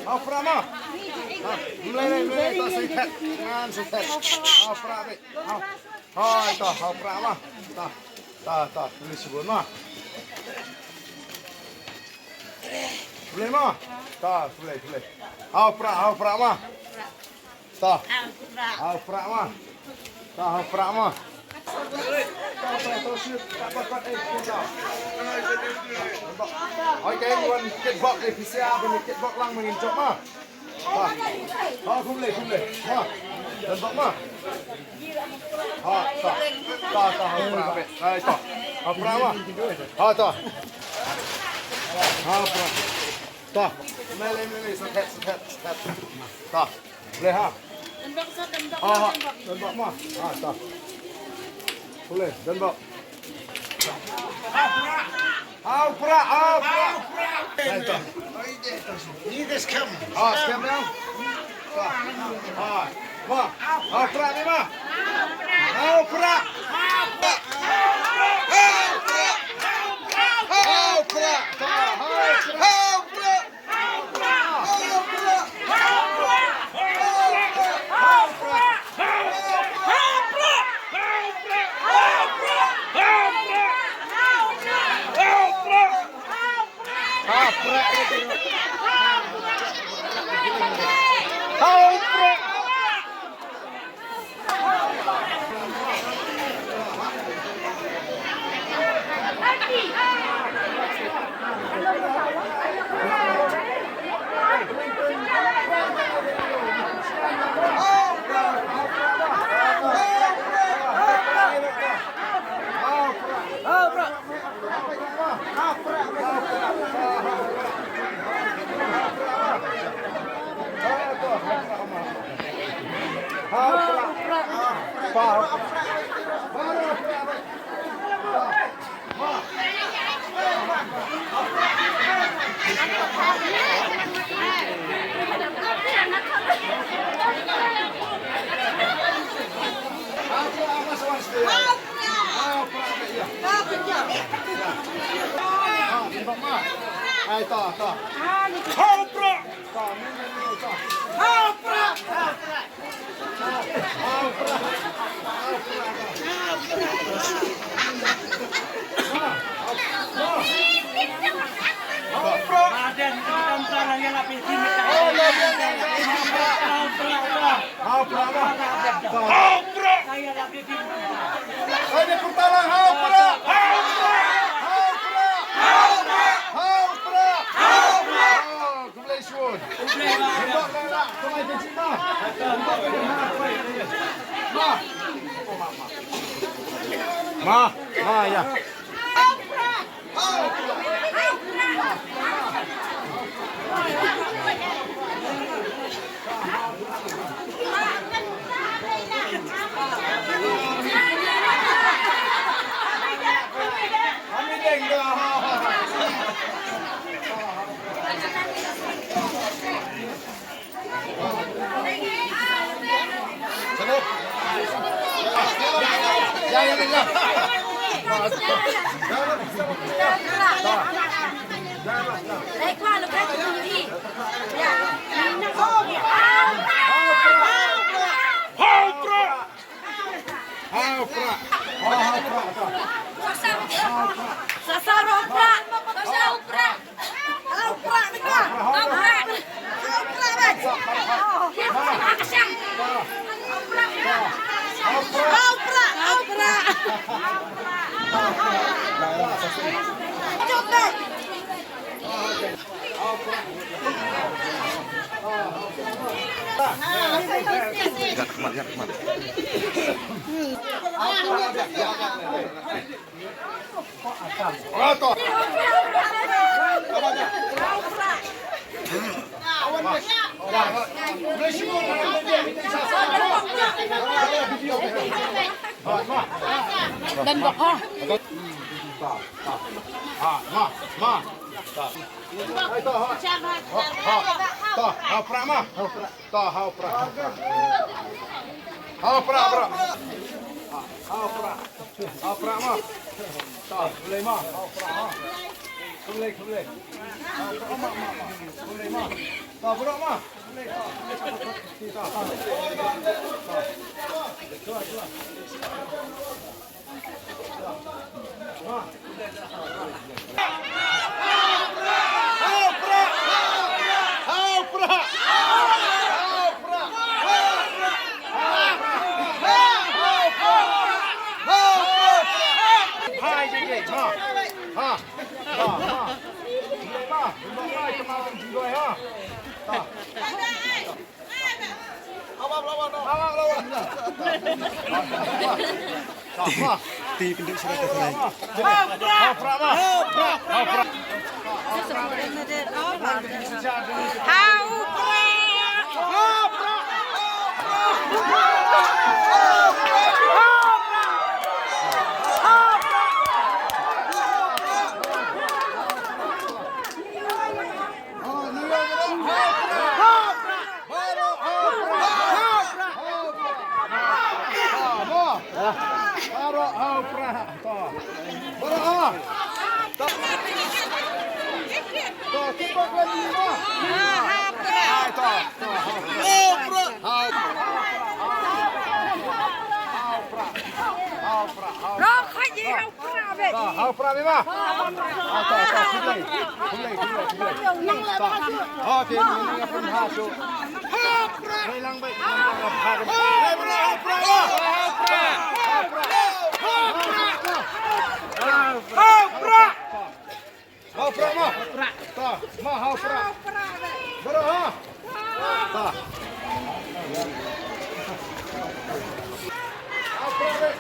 Hou pra maar. Mulai tak sikat. Ngan sikat. Hou pra be. Hou tak hou pra maar. Tak ini sebut mah. Boleh mah? Tak boleh. Hou pra mah. Tak. Hou pra mah. Tak hou pra mah. Okay, one kit box di PCR dan kit box lang menginjak mah. Kumle. Ha. Dan box mah. Ha, ta pra be. Hai ta. Ha pra mah. Ha ta. Ha pra. Ta. Mele sekat. Ta. Boleh ha. Dan box mah. Ha ta. Boleh, dan bok. Hou pra. Ni det skam. Skam nou. Hou pra ni mah. Hou pra. Hai ta. Hou pra. Hou pra. Aden tentang yang lapis ini. Hou pra mah. Hou pra. Saya lapis ini. Ini pertalang hou pra. Ma, ya. Ya. Kemat. Dan bok Kembali. Kembali mah. Tak berat mah. Di pendek surat lain. Hau pra memang. Kembali. Okey, ini pun masuk. Hilang baik. Hau pra mah. Tak, mah hau pra. Bro ha. Tak. Hau pra dek.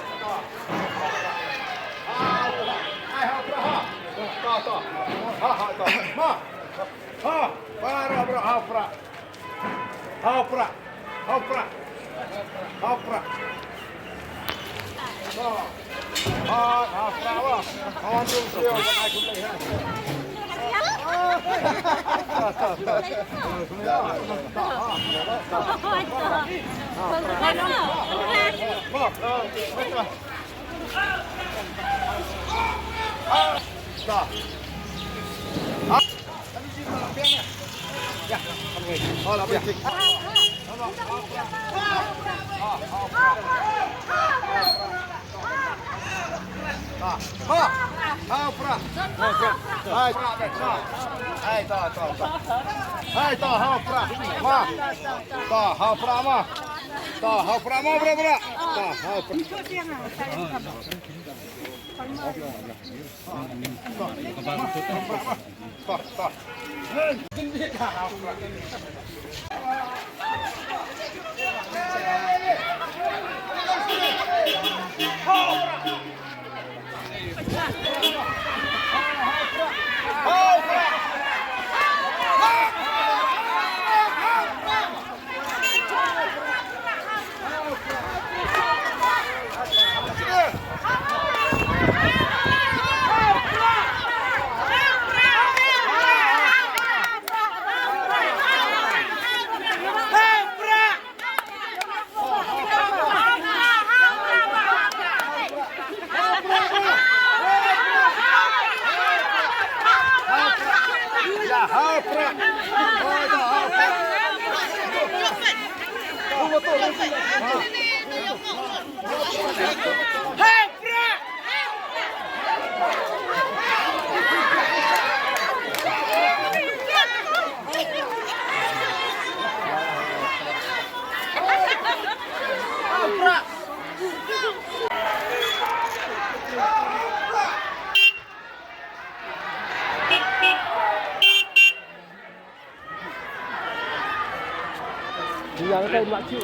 Yang saya buat cik.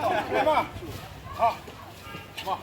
ต่อมามา